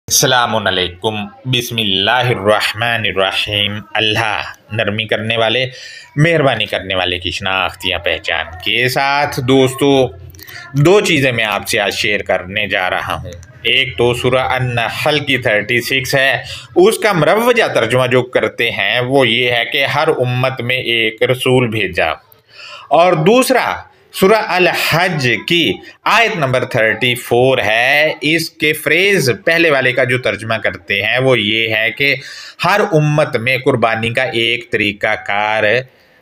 السلام علیکم۔ بسم اللہ الرحمن الرحیم۔ اللہ نرمی کرنے والے مہربانی کرنے والے کی شناخت یا پہچان کے ساتھ دوستو دو چیزیں میں آپ سے آج شیئر کرنے جا رہا ہوں۔ ایک تو سورہ النحل کی 36 ہے، اس کا مروجہ ترجمہ جو کرتے ہیں وہ یہ ہے کہ ہر امت میں ایک رسول بھیجا، اور دوسرا سورہ الحج کی آیت نمبر 34 ہے۔ اس کے فریز پہلے والے کا جو ترجمہ کرتے ہیں وہ یہ ہے کہ ہر امت میں قربانی کا ایک طریقہ کار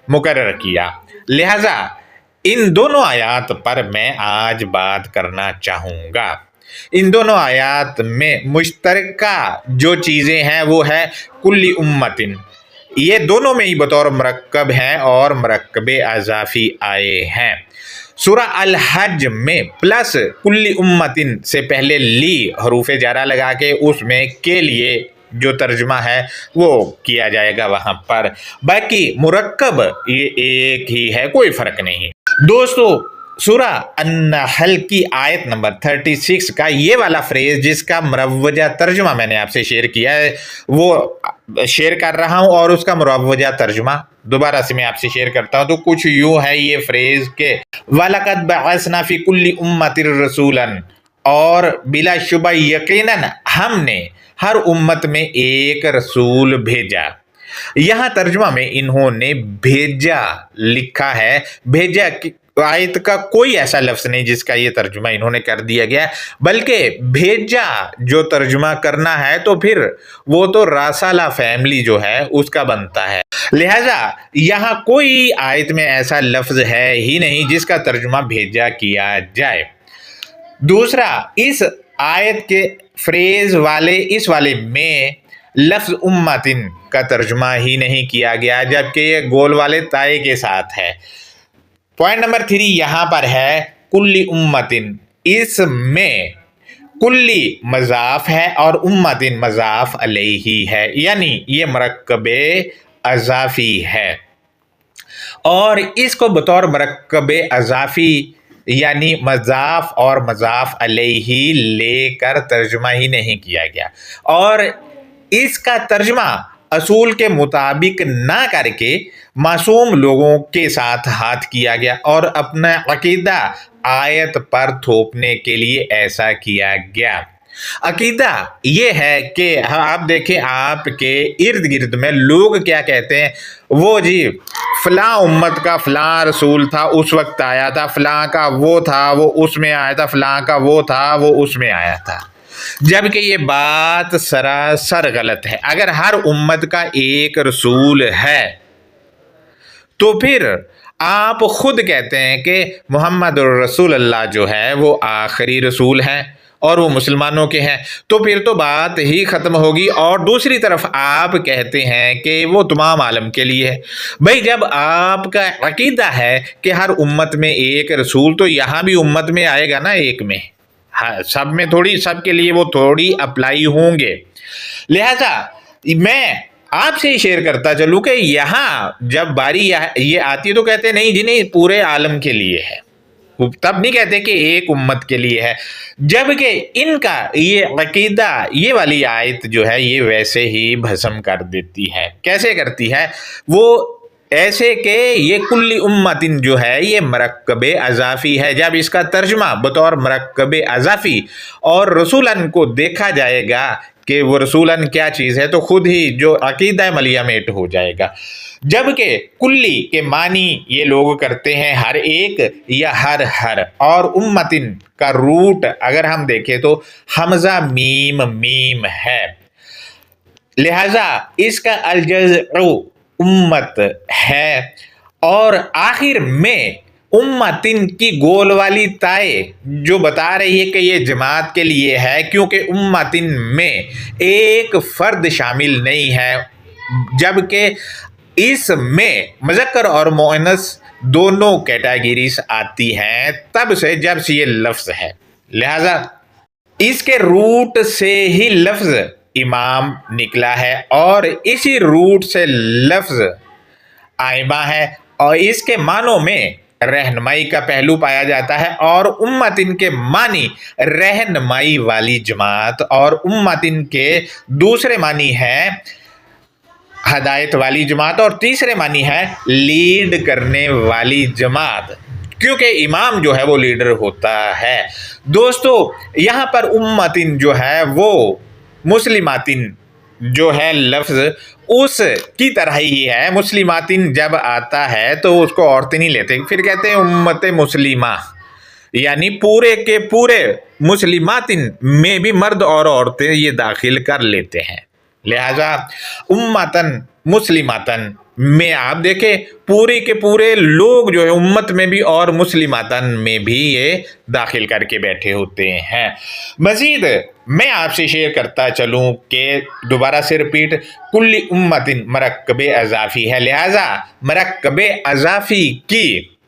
مقرر کیا۔ لہذا ان دونوں آیات پر میں آج بات کرنا چاہوں گا۔ ان دونوں آیات میں مشترکہ جو چیزیں ہیں وہ ہے کلی امتن، یہ دونوں میں ہی بطور مرکب ہیں اور مرکب اضافی آئے ہیں۔ سورہ الحج میں پلس کلی امتن سے پہلے لی حروف جارہ لگا کے اس میں کے لیے جو ترجمہ ہے وہ کیا جائے گا وہاں پر، باقی مرکب یہ ایک ہی ہے، کوئی فرق نہیں۔ دوستو سورہ النحل کی آیت نمبر 36 کا یہ والا فریز جس کا مروجہ ترجمہ میں نے آپ سے شیئر کیا ہے وہ شیئر کر رہا ہوں، اور اس کا مروجہ ترجمہ دوبارہ سے میں آپ سے شیئر کرتا ہوں۔ تو کچھ یوں ہے یہ فریز کہ وَلَقَدْ بَعَثْنَا فِي كُلِّ أُمَّةٍ رَسُولًا، اور بلا شبہ یقیناً ہم نے ہر امت میں ایک رسول بھیجا۔ یہاں ترجمہ میں انہوں نے بھیجا لکھا ہے، بھیجا آیت کا کوئی ایسا لفظ نہیں جس کا یہ ترجمہ انہوں نے کر دیا گیا، بلکہ بھیجا جو ترجمہ کرنا ہے تو پھر وہ تو رسالہ فیملی جو ہے اس کا بنتا ہے۔ لہذا یہاں کوئی آیت میں ایسا لفظ ہے ہی نہیں جس کا ترجمہ بھیجا کیا جائے۔ دوسرا، اس آیت کے فریز والے اس والے میں لفظ امتن کا ترجمہ ہی نہیں کیا گیا، جبکہ یہ گول والے تائے کے ساتھ ہے۔ پوائنٹ نمبر 3 یہاں پر ہے کلی امتن، اس میں کلی مضاف ہے اور امتن مضاف علیہ ہے، یعنی یہ مرکب اضافی ہے، اور اس کو بطور مرکب اضافی یعنی مضاف اور مضاف علیہ لے کر ترجمہ ہی نہیں کیا گیا، اور اس کا ترجمہ اصول کے مطابق نہ کر کے معصوم لوگوں کے ساتھ ہاتھ کیا گیا اور اپنا عقیدہ آیت پر تھوپنے کے لیے ایسا کیا گیا۔ عقیدہ یہ ہے کہ آپ دیکھیں آپ کے ارد گرد میں لوگ کیا کہتے ہیں، وہ جی فلاں امت کا فلاں رسول تھا اس وقت آیا تھا، فلاں کا وہ تھا وہ اس میں آیا تھا، فلاں کا وہ تھا وہ اس میں آیا تھا، جبکہ یہ بات سراسر غلط ہے۔ اگر ہر امت کا ایک رسول ہے تو پھر آپ خود کہتے ہیں کہ محمد الرسول اللہ جو ہے وہ آخری رسول ہے اور وہ مسلمانوں کے ہیں، تو پھر تو بات ہی ختم ہوگی، اور دوسری طرف آپ کہتے ہیں کہ وہ تمام عالم کے لیے ہے۔ بھئی جب آپ کا عقیدہ ہے کہ ہر امت میں ایک رسول، تو یہاں بھی امت میں آئے گا نا ایک میں، سب میں تھوڑی، سب کے لیے وہ تھوڑی اپلائی ہوں گے۔ لہذا میں آپ سے ہی شیئر کرتا چلوں کہ یہاں جب باری یہ آتی ہے تو کہتے ہیں نہیں جی نہیں پورے عالم کے لیے ہے، تب نہیں کہتے کہ ایک امت کے لیے ہے، جبکہ ان کا یہ عقیدہ یہ والی آیت جو ہے یہ ویسے ہی بھسم کر دیتی ہے۔ کیسے کرتی ہے؟ وہ ایسے کہ یہ کلی امتن جو ہے یہ مرکب اضافی ہے، جب اس کا ترجمہ بطور مرکب اضافی اور رسولن کو دیکھا جائے گا کہ وہ رسولن کیا چیز ہے تو خود ہی جو عقیدہ ملیہ میٹ ہو جائے گا، جبکہ کلی کے معنی یہ لوگ کرتے ہیں ہر ایک یا ہر، اور امتن کا روٹ اگر ہم دیکھیں تو حمزہ میم ہے، لہذا اس کا الجزء امت ہے، اور آخر میں امتن کی گول والی تائے جو بتا رہی ہے کہ یہ جماعت کے لیے ہے، کیونکہ امتن میں ایک فرد شامل نہیں ہے، جبکہ اس میں مذکر اور مؤنث دونوں کیٹیگریز آتی ہیں تب سے جب سے یہ لفظ ہے، لہذا اس کے روٹ سے ہی لفظ امام نکلا ہے، اور اسی روٹ سے لفظ آئمہ ہے، اور اس کے معنوں میں रहनुमाई का पहलू पाया जाता है, और उम्मतिन के मानी रहनुमाई वाली जमात, और उम्मतिन के दूसरे मानी है हदायत वाली जमात, और तीसरे मानी है लीड करने वाली जमात, क्योंकि इमाम जो है वो लीडर होता है। दोस्तों यहाँ पर उम्मतिन जो है वो मुस्लिमातिन जो है लफ्ज़ उस की तरह ही है। मुस्लिमातिन जब आता है तो उसको औरतें नहीं लेते, फिर कहते हैं उम्मत मुस्लिमा, यानी पूरे के पूरे मुस्लिमातिन में भी मर्द और औरतें ये दाखिल कर लेते हैं। लिहाजा उम्मतन मुस्लिमातन में आप देखें पूरे के पूरे लोग जो है उम्मत में भी और मुस्लिमातन में भी ये दाखिल करके बैठे होते हैं। मजीद मैं आपसे शेयर करता चलूँ कि दोबारा से रिपीट, कुल्ली उम्मतिन मरकब अज़ाफ़ी है, लिहाजा मरकब अज़ाफ़ी की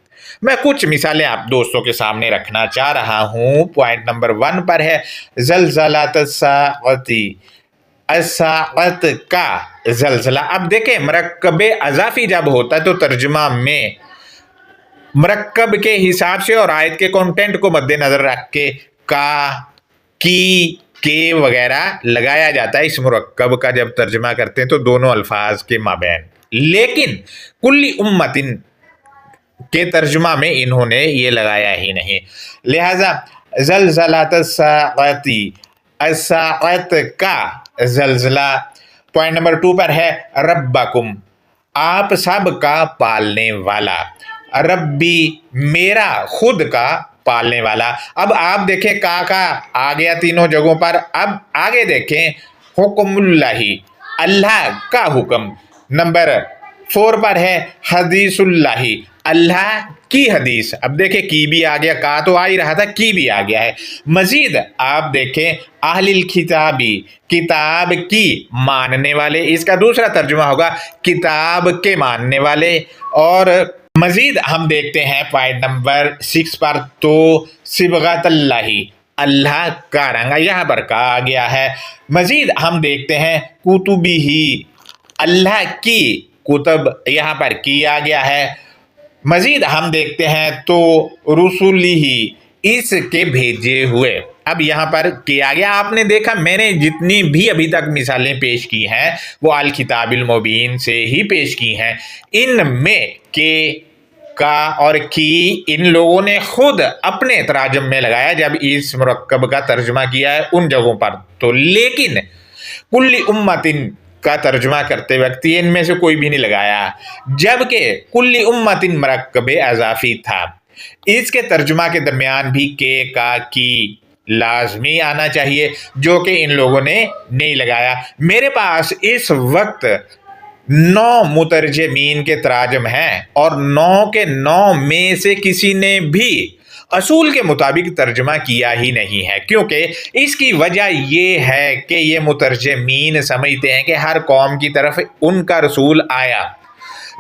मैं कुछ मिसालें आप दोस्तों के सामने रखना चाह रहा हूँ। पॉइंट नंबर 1 पर है ज़लज़लातस्साअती, असाअत का ज़लज़ला। अब देखें मरकब अज़ाफ़ी जब होता है तो तर्जुमा में मरकब के हिसाब से और आयत के कंटेंट को मद्देनज़र रख के का, की, के वगैरह लगाया जाता है इस मुरक्कब का जब तर्जुमा करते हैं तो दोनों अल्फाज के माबैन। लेकिन कुल्ली उम्मतिन के तर्जुमा में इन्होंने ये लगाया ही नहीं, लिहाजा ज़लज़लातस्साअती, असाअत का ज़लज़ला। पॉइंट नंबर 2 पर है रब्बकुम, आप सब का पालने वाला, रब्बी मेरा खुद का पालने वाला। अब आप देखें का आ गया तीनों जगहों पर। अब आगे देखें हुक्मुल्लाही, अल्लाह का हुक्म। नंबर 4 पर है हदीसुल्लाही, अल्लाह की हदीस। अब देखें की भी आ गया, का तो आ ही रहा था, की भी आ गया है। मजीद आप देखें अहलिल किताबी, किताब की मानने वाले, इसका दूसरा तर्जुमा होगा किताब के मानने वाले। और मजीद हम देखते हैं पॉइंट नंबर 6 पर तो सिबगतल्लाही, अल्लाह का रंग, यहाँ पर का आ गया है। मजीद हम देखते हैं कुतुबिही, अल्लाह की कुतब, यहाँ पर की आ गया है। मजीद हम देखते हैं तो रुसुलिही, इसके भेजे हुए, अब यहाँ पर किया गया। आपने देखा मैंने जितनी भी अभी तक मिसालें पेश की हैं वो अल किताबिल मुबीन से ही पेश की हैं। इनमें के, का और की इन लोगों ने खुद अपने तराजम में लगाया जब इस मुरक्कब का तर्जुमा किया है उन जगहों पर तो, लेकिन कुल्ली उम्मतिन का तर्जुमा करते वक्त इनमें से कोई भी नहीं लगाया, जबकि कुल्ली उम्मतिन मरकब अज़ाफ़ी था। इसके तर्जुमा के दरमियान भी के, का, की लाजमी आना चाहिए, जो कि इन लोगों ने नहीं लगाया। मेरे पास इस वक्त 9 मुतरजमीन के तराजम हैं और 9 के 9 में से किसी ने भी असूल के मुताबिक तर्जमा किया ही नहीं है, क्योंकि इसकी वजह ये है कि ये मुतरजमीन समझते हैं कि हर कौम की तरफ उनका रसूल आया,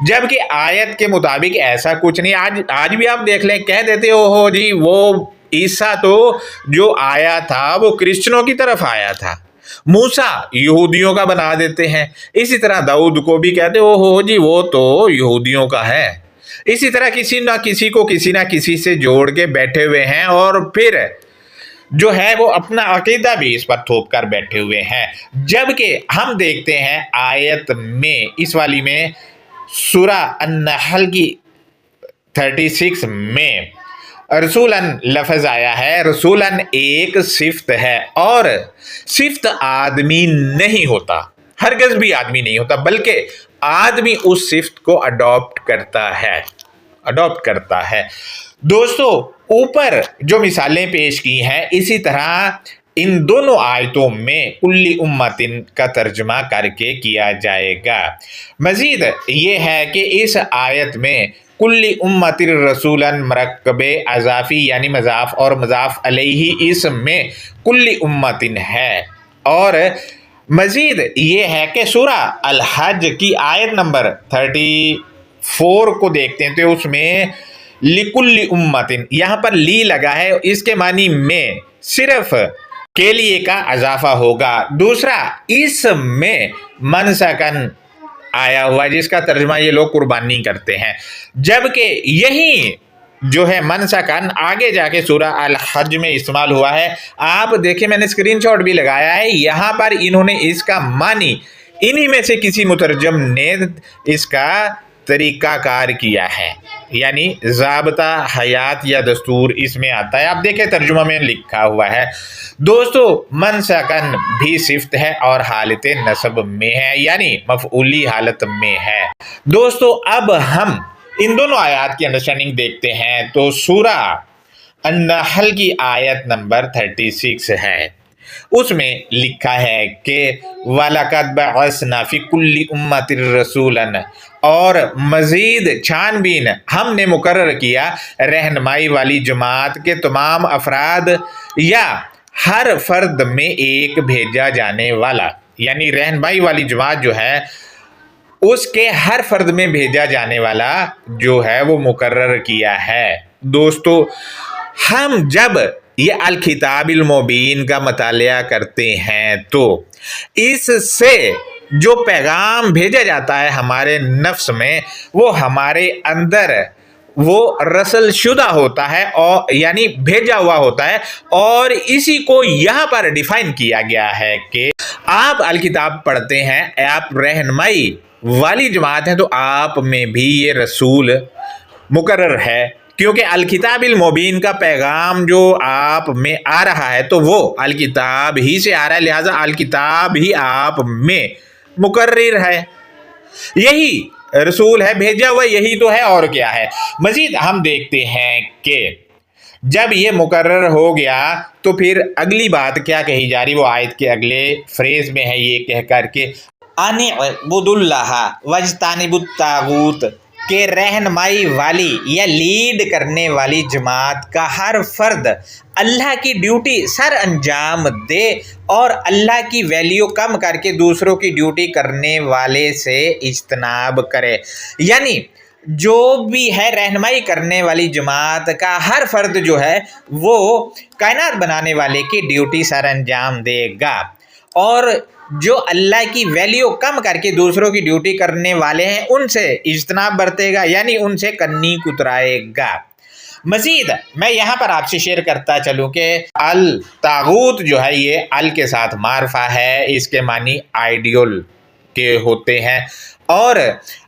जबकि आयत के मुताबिक ऐसा कुछ नहीं। आज भी आप देख लें, कह देते हो जी वो ईसा तो जो आया था वो क्रिश्चियनों की तरफ आया था, मूसा यहूदियों का बना देते हैं। इसी तरह दाऊद को भी कहते हो जी वो तो यहूदियों का है। इसी तरह किसी ना किसी से जोड़ के बैठे हुए हैं और फिर जो है वो अपना अकीदा भी इस पर थोप कर बैठे हुए हैं। जबकि हम देखते हैं आयत में, इस वाली में सूरा अन-नहल की 36 में रसूलन लफ्ज़ आया है। रसूलन एक सिफ्त है और सिफ्त आदमी नहीं होता, हरगिज़ भी आदमी नहीं होता, बल्कि आदमी उस सिफ्त को अडॉप्ट करता है। दोस्तों ऊपर जो मिसालें पेश की हैं इसी तरह इन दोनों आयतों में कुल्ली उम्मतिन का तर्जुमा करके किया जाएगा। मजीद ये है कि इस आयत में कुल्ली उम्मतिर रसूलन मरकब अज़ाफ़ी यानी मज़ाफ़ और मज़ाफ़ अलैहि इसमें कुल्ली उम्मतिन है। और मजीद ये है कि सूरा अल हज की आयत नंबर 34 को देखते हैं तो उसमें लिकुल्ली उम्मतिन, यहाँ पर ली लगा है, इसके मानी में सिर्फ के लिए का अजाफा होगा। दूसरा इसमें मनसकन आया हुआ जिसका तर्जुमा ये लोग कुर्बानी करते हैं, जबकि यही जो है मनसकन आगे जाके सूरह अल हज में इस्तेमाल हुआ है। आप देखिए मैंने स्क्रीनशॉट भी लगाया है, यहाँ पर इन्होंने इसका मानी इन्हीं में से किसी मुतरजम ने इसका तरीक़ाकार किया है, यानी ज़ाबता हयात या दस्तूर इसमें आता है। आप देखें तर्जुमा में लिखा हुआ है। दोस्तों मनसकन भी सिफ्त है और हालत नसब में है, यानी मफ़ऊली हालत में है। दोस्तों अब हम इन दोनों आयत की अंडरस्टैंडिंग देखते हैं। तो सूरह अन-नहल की आयत नंबर 36 है, उसमें लिखा है कि वलक़द बअसना फ़ी कुल्ली उम्मतिन रसूलन, और मज़ीद छानबीन हमने मुकर्रर किया रहनुमाई वाली जमात के तमाम अफराद या हर फर्द में एक भेजा जाने वाला, यानी रहनुमाई वाली जमात जो है उसके हर फर्द में भेजा जाने वाला जो है वो मुकर्रर किया है। दोस्तों हम जब ये अल किताबिल मुबीन का मतालिया करते हैं तो इससे जो पैगाम भेजा जाता है हमारे नफ्स में, वो हमारे अंदर वो रसल शुदा होता है और यानी भेजा हुआ होता है। और इसी को यहाँ पर डिफाइन किया गया है कि आप अल किताब पढ़ते हैं, आप रहनुमाई वाली जमात हैं, तो आप में भी ये रसूल मुकर्रर है, क्योंकि अल किताबिल मुबीन का पैगाम जो आप में आ रहा है तो वो अल किताब ही से आ रहा है, लिहाजा अल किताब ही आप में मुकर्रर है, यही रसूल है, भेजा हुआ यही तो है, और क्या है। मजीद हम देखते हैं कि जब ये मुकर्रर हो गया तो फिर अगली बात क्या कही जा रही, वो आयत के अगले फ्रेज में है, ये कह कर के अनिअबुदुल्लाह वज्तानिबुत तागूत के रहनुमाई वाली या लीड करने वाली जमात का हर फर्द अल्लाह की ड्यूटी सर अंजाम दे और अल्लाह की वैल्यू कम करके दूसरों की ड्यूटी करने वाले से इज्तनाब करे। यानी जो भी है रहनुमाई करने वाली जमात का हर फर्द जो है वो कायनात बनाने वाले की ड्यूटी सर अंजाम देगा, और जो अल्लाह की वैल्यू कम करके दूसरों की ड्यूटी करने वाले हैं उनसे इज्तनाब बरतेगा, यानी उनसे कन्नी कुतराएगा। मजीद मैं यहाँ पर आपसे शेयर करता चलूँ कि अल तागूत जो है ये अल के साथ मारफा है, इसके मानी आइडियल के होते हैं, और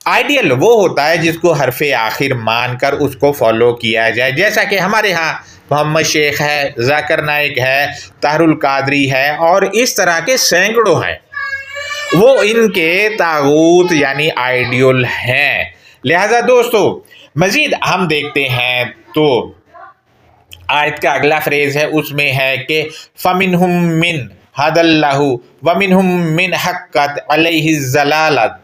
आइडियल वो होता है जिसको हरफे आखिर मानकर उसको फॉलो किया जाए, जैसा कि हमारे यहाँ मोहम्मद शेख है, जाकिर नाइक है, तारुल कादरी है, और इस तरह के सैकड़ों हैं, वो इनके तागूत यानी आइडियल हैं। लिहाजा दोस्तों मजीद हम देखते हैं तो आयत का अगला फ्रेज है, उसमें है कि फमिनहुम मिन हदल्लाहु व मिनहुम मिन हक्कत अलैहि ज़लालत,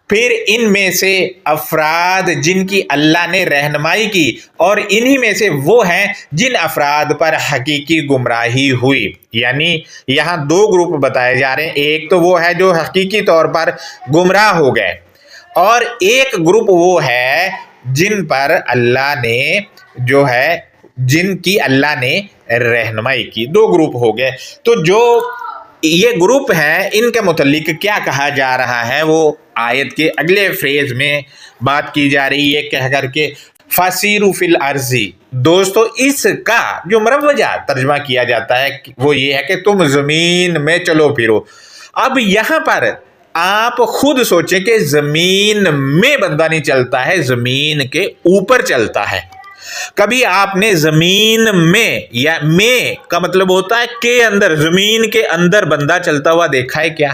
फिर इनमें से अफराद जिनकी अल्लाह ने रहनुमाई की और इन्हीं में से वो हैं जिन अफराद पर हकीकी गुमराही हुई। यानी यहाँ दो ग्रुप बताए जा रहे हैं, एक तो वो है जो हकीकी तौर पर गुमराह हो गए, और एक ग्रुप वो है जिन पर अल्लाह ने जो है जिनकी अल्लाह ने रहनुमाई की। दो ग्रुप हो गए। तो जो ये ग्रुप है इनके मुतल्लिक क्या कहा जा रहा है वो आयत के अगले फ्रेज में बात की जा रही है, कह करके फासीरू फिल अर्जी। दोस्तों इसका जो मरवजा तर्जमा किया जाता है वो ये है कि तुम ज़मीन में चलो फिरो। अब यहाँ पर आप खुद सोचें कि ज़मीन में बंदा नहीं चलता है, ज़मीन के ऊपर चलता है। कभी आपने ज़मीन में, या में का मतलब होता है के अंदर, ज़मीन के अंदर बंदा चलता हुआ देखा है क्या?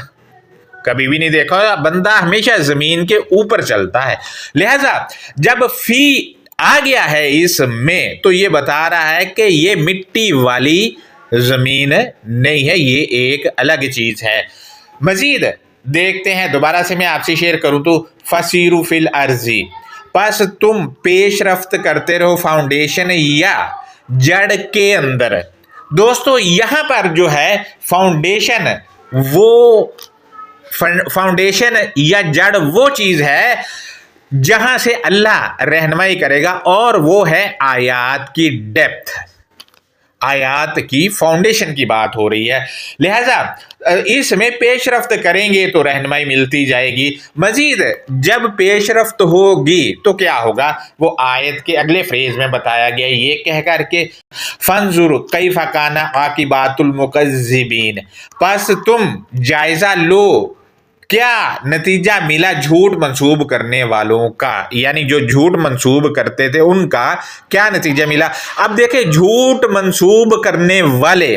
कभी भी नहीं देखा। बंदा हमेशा ज़मीन के ऊपर चलता है। लिहाजा जब फी आ गया है इसमें तो ये बता रहा है कि ये मिट्टी वाली ज़मीन नहीं है, ये एक अलग चीज़ है। मज़ीद देखते हैं, दोबारा से मैं आपसे शेयर करूं तो फसीरू फिल अर्जी, बस तुम पेशरफ्त करते रहो फाउंडेशन या जड़ के अंदर। दोस्तों यहाँ पर जो है फाउंडेशन, वो फाउंडेशन या जड़ वो चीज़ है जहाँ से अल्लाह रहनुमाई करेगा, और वो है आयात की डेप्थ। आयात की फाउंडेशन की बात हो रही है, लिहाजा इसमें पेशरफ्त करेंगे तो रहनुमाई मिलती जाएगी। मजीद जब पेशरफ्त होगी तो क्या होगा, वो आयत के अगले फ्रेज में बताया गया, ये कह करके फंजुर कैफा काना आकिबातुल मुकज्जिबीन, बस तुम जायजा लो क्या नतीजा मिला झूठ मंसूब करने वालों का, यानी जो झूठ मंसूब करते थे उनका क्या नतीजा मिला। अब देखें, झूठ मंसूब करने वाले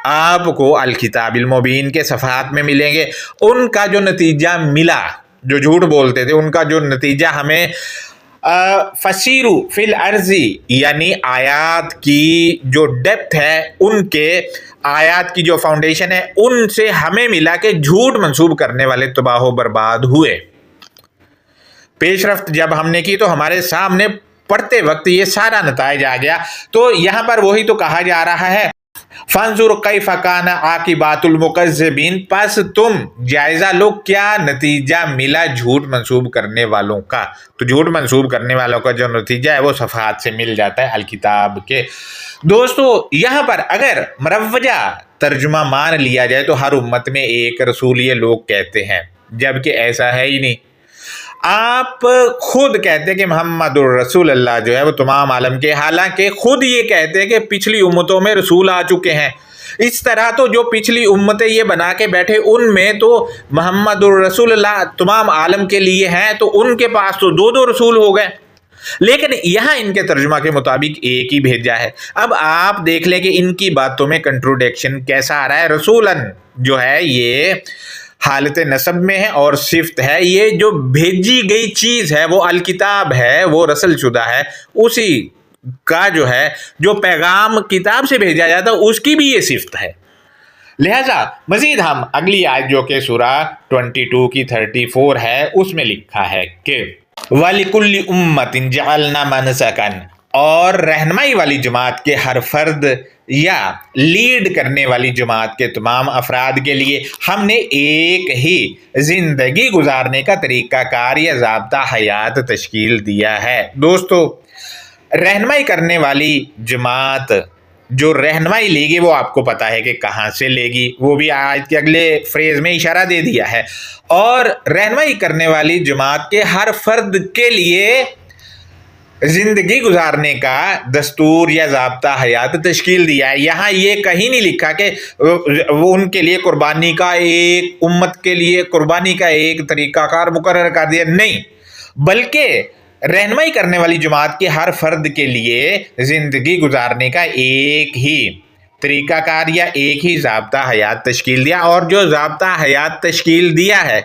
आपको अल किताबिल मुबीन के सफ़हात में मिलेंगे। उनका जो नतीजा मिला, जो झूठ बोलते थे उनका जो नतीजा हमें फसीरू फिल अर्जी, यानी आयात की जो डेप्थ है, उनके आयात की जो फाउंडेशन है, उनसे हमें मिला कि झूठ मंसूब करने वाले तबाह बर्बाद हुए। पेशरफ्त जब हमने की तो हमारे सामने पढ़ते वक्त ये सारा नताइज आ गया। तो यहाँ पर वही तो कहा जा रहा है, फंजुर कैफ़ काना आकिबातुल मुकज़्ज़िबीन, बस तुम जायजा लो क्या नतीजा मिला झूठ मंसूब करने वालों का। तो झूठ मंसूब करने वालों का जो नतीजा है वो सफ़हात से मिल जाता है अल किताब के। दोस्तों यहाँ पर अगर मरवजा तर्जुमा मान लिया जाए तो हर उम्मत में एक रसूल ये लोग कहते हैं, जबकि ऐसा है ही नहीं। आप खुद कहते हैं कि मोहम्मदुर रसूलुल्लाह जो है वो तमाम आलम के, हालांकि खुद ये कहते हैं कि पिछली उम्मतों में रसूल आ चुके हैं। इस तरह तो जो पिछली उम्मतें ये बना के बैठे उनमें तो मोहम्मदुर रसूलुल्लाह तमाम आलम के लिए हैं, तो उनके पास तो दो दो रसूल हो गए, लेकिन यहाँ इनके तर्जुमा के मुताबिक एक ही भेजा है। अब आप देख लें कि इनकी बातों में कंट्रोडिक्शन कैसा आ रहा है। रसूलन जो है ये हालत नसब में है और सिफ्त है, ये जो भेजी गई चीज़ है वो अल किताब है, वो रसल शुदा है, उसी का जो है जो पैगाम किताब से भेजा जाता है उसकी भी ये सिफ्त है। लिहाजा मजीद हम अगली आयत जो कि सूरा 22 की 34 है उसमें लिखा है कि वलिकुल्लि उम्मतिन जअलना मनसकन, और रहनुमाई वाली जमात के हर फर्द या लीड करने वाली जमात के तमाम अफराद के लिए हमने एक ही जिंदगी गुजारने का तरीक़ाकार या ज़ाब्ता हयात तश्कील दिया है। दोस्तों, रहनुमाई करने वाली जमात जो रहनुमाई लेगी वो आपको पता है कि कहाँ से लेगी, वो भी आयत के अगले फ्रेज में इशारा दे दिया है। और रहनुमाई करने वाली जमात के हर फर्द के लिए जिंदगी गुजारने का दस्तूर या ज़ाब्ता हयात तश्कील दिया है। यहाँ ये कहीं नहीं लिखा कि वो उनके लिए कुर्बानी का एक, उम्मत के लिए कुर्बानी का एक तरीक़ाकार मुकर्रर कर दिया, नहीं, बल्कि रहनुमाई करने वाली जमात के हर फर्द के लिए ज़िंदगी गुजारने का एक ही तरीक़ाकार या एक ही ज़ाब्ता हयात तश्कील दिया। और जो ज़ाब्ता हयात तश्कील दिया है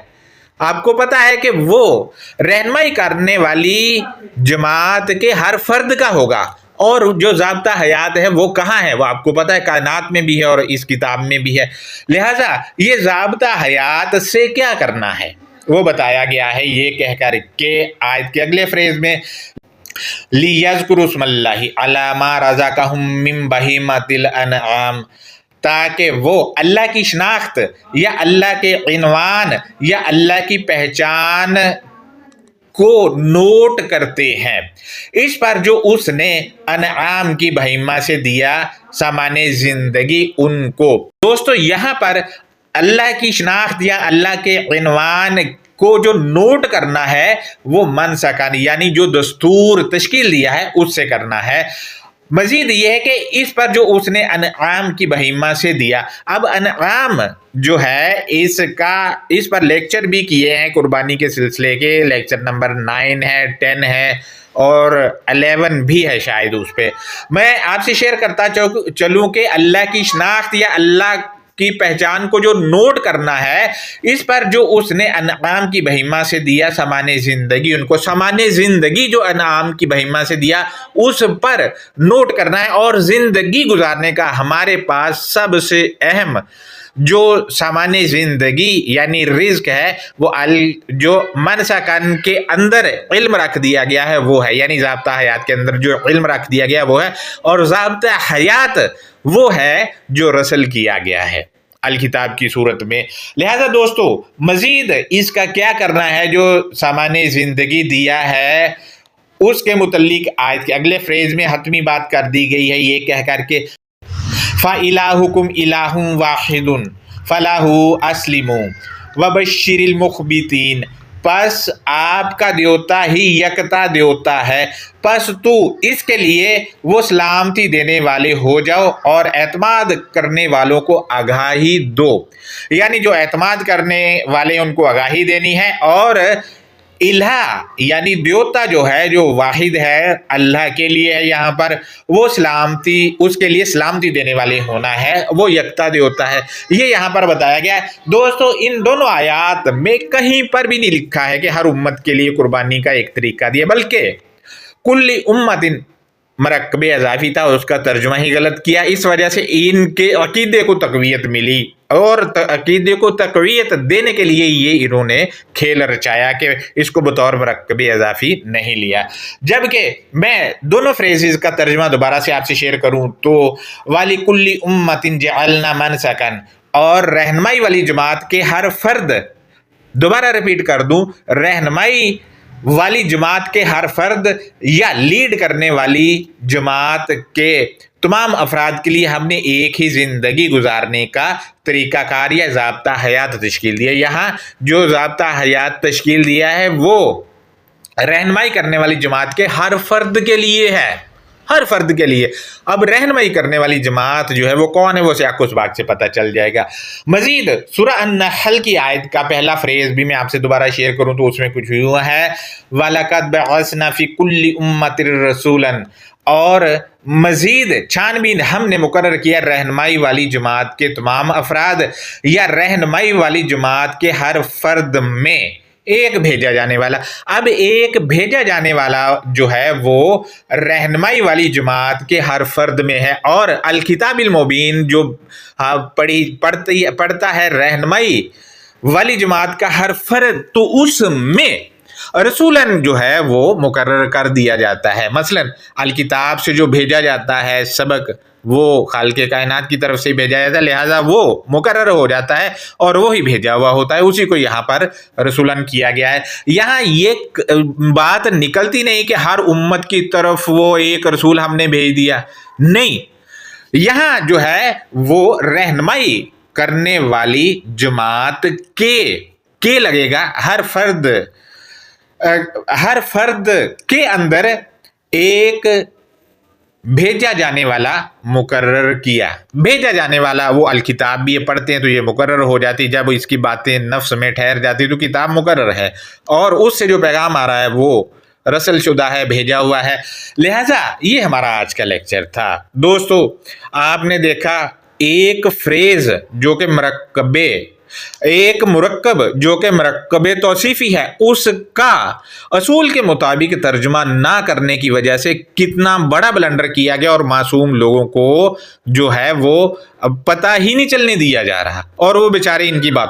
आपको पता है कि वो रहनुमाई करने वाली जमात के हर फर्द का होगा, और जो ज़ाब्ता हयात है वो कहाँ है, वो आपको पता है कायनात में भी है और इस किताब में भी है। लिहाजा ये ज़ाब्ता हयात से क्या करना है वो बताया गया है, ये कहकर के आयत के अगले फ्रेज में लियज़्कुरु स्मल्लाहि अला मा रज़क़हुम मिन बहीमतिल अनआम, ताकि वो अल्लाह की शनाख्त या अल्लाह के इनवान या अल्लाह की पहचान को नोट करते हैं इस पर जो उसने अनआम की बहीमा से दिया सामाने ज़िंदगी उनको। दोस्तों, यहाँ पर अल्लाह की शनाख्त या अल्लाह के इनवान को जो नोट करना है वो मनसकन, यानी जो दस्तूर तश्कील दिया है उससे करना है। मजीद ये है कि इस पर जो उसने अनआम की बहीमा से दिया। अब अनआम जो है इस पर लेक्चर भी किए हैं कुर्बानी के सिलसिले के, लेक्चर नंबर 9 है, 10 है और 11 भी है शायद। उस पर मैं आपसे शेयर करता चलूँ कि अल्लाह की शनाख्त या अल्लाह की पहचान को जो नोट करना है, इस पर जो उसने अनआम की बहीमा से दिया सामाने ज़िंदगी, उनको सामाने ज़िंदगी जो अनआम की बहीमा से दिया उस पर नोट करना है। और ज़िंदगी गुजारने का हमारे पास सबसे अहम जो सामान्य ज़िंदगी यानी रिज़्क है वो जो मनसकन के अंदर इल्म रख दिया गया है वो है, यानी ज़ाब्ता हयात के अंदर जो इल्म रख दिया गया वो है, और ज़ाब्ता हयात वो है जो रसल किया गया है अल किताब की सूरत में। लिहाजा दोस्तों, मज़ीद इसका क्या करना है, जो सामान्य ज़िंदगी दिया है उसके मुतल्लिक आयत के अगले फ्रेज में हतमी बात कर दी गई है, ये कह कर के فَإِلَٰهُكُمْ إِلَٰهٌ وَاحِدٌ فَلَهُ أَسْلِمُوا وَبَشِّرِ الْمُخْبِتِينَ، پس آپ کا دیوتا ہی یکتا دیوتا ہے، پس تو اس کے لیے وہ سلامتی دینے والے ہو جاؤ اور اعتماد کرنے والوں کو آگاہی دو، یعنی جو اعتماد کرنے والے ان کو آگاہی دینی ہے، اور الہ یعنی دیوتا جو ہے جو واحد ہے اللہ کے لیے ہے، یہاں پر وہ سلامتی، اس کے لیے سلامتی دینے والے ہونا ہے، وہ یکتا دیوتا ہے، یہ یہاں پر بتایا گیا ہے۔ دوستو ان دونوں آیات میں کہیں پر بھی نہیں لکھا ہے کہ ہر امت کے لیے قربانی کا ایک طریقہ دیا، بلکہ کل امت مرکب اضافی تھا، اس کا ترجمہ ہی غلط کیا، اس وجہ سے ان کے عقیدے کو تقویت ملی، اور عقیدے کو تقویت دینے کے لیے یہ انہوں نے کھیل رچایا کہ اس کو بطور مرکب اضافی نہیں لیا۔ جبکہ میں دونوں فریزز کا ترجمہ دوبارہ سے آپ سے شیئر کروں تو وَلِكُلِّ أُمَّةٍ جَعَلْنَا مَنْسَكًا، اور رہنمائی والی جماعت کے ہر فرد، دوبارہ ریپیٹ کر دوں، رہنمائی والی جماعت کے ہر فرد یا لیڈ کرنے والی جماعت کے تمام افراد کے لیے ہم نے ایک ہی زندگی گزارنے کا طریقہ کار یا ضابطہ حیات تشکیل دیا۔ یہاں جو ضابطہ حیات تشکیل دیا ہے وہ رہنمائی کرنے والی جماعت کے ہر فرد کے لیے ہے، ہر فرد کے لیے۔ اب رہنمائی کرنے والی جماعت جو ہے وہ کون ہے، وہ سیاق و سباق سے پتہ چل جائے گا۔ مزید سورہ النحل کی آیت کا پہلا فریز بھی میں آپ سے دوبارہ شیئر کروں تو اس میں کچھ یوں ہے، وَلَقَدْ بَعَثْنَا فِي كُلِّ أُمَّةٍ رَسُولًا، اور مزید چھانبین ہم نے مقرر کیا رہنمائی والی جماعت کے تمام افراد یا رہنمائی والی جماعت کے ہر فرد میں ایک بھیجا جانے والا۔ اب ایک بھیجا جانے والا جو ہے وہ رہنمائی والی جماعت کے ہر فرد میں ہے، اور الکتاب المبین جو پڑھتا ہے رہنمائی والی جماعت کا ہر فرد، تو اس میں رسولن جو ہے وہ مقرر کر دیا جاتا ہے۔ مثلا الکتاب سے جو بھیجا جاتا ہے سبق وہ خالق کائنات کی طرف سے بھیجا جاتا ہے، لہٰذا وہ مقرر ہو جاتا ہے اور وہی بھیجا ہوا ہوتا ہے، اسی کو یہاں پر رسولن کیا گیا ہے۔ یہاں یہ بات نکلتی نہیں کہ ہر امت کی طرف وہ ایک رسول ہم نے بھیج دیا، نہیں، یہاں جو ہے وہ رہنمائی کرنے والی جماعت کے لگے گا، ہر فرد کے اندر ایک بھیجا جانے والا مقرر کیا۔ بھیجا جانے والا وہ الکتاب بھی یہ پڑھتے ہیں تو یہ مقرر ہو جاتی، جب اس کی باتیں نفس میں ٹھہر جاتی تو کتاب مقرر ہے، اور اس سے جو پیغام آ رہا ہے وہ رسل شدہ ہے، بھیجا ہوا ہے۔ لہٰذا یہ ہمارا آج کا لیکچر تھا۔ دوستو آپ نے دیکھا ایک فریز جو کہ مرکب جو کہ مرکب توصیفی ہے، اس کا اصول کے مطابق ترجمہ نہ کرنے کی وجہ سے کتنا بڑا بلنڈر کیا گیا، اور معصوم لوگوں کو جو ہے وہ پتہ ہی نہیں چلنے دیا جا رہا، اور وہ بیچارے ان کی بات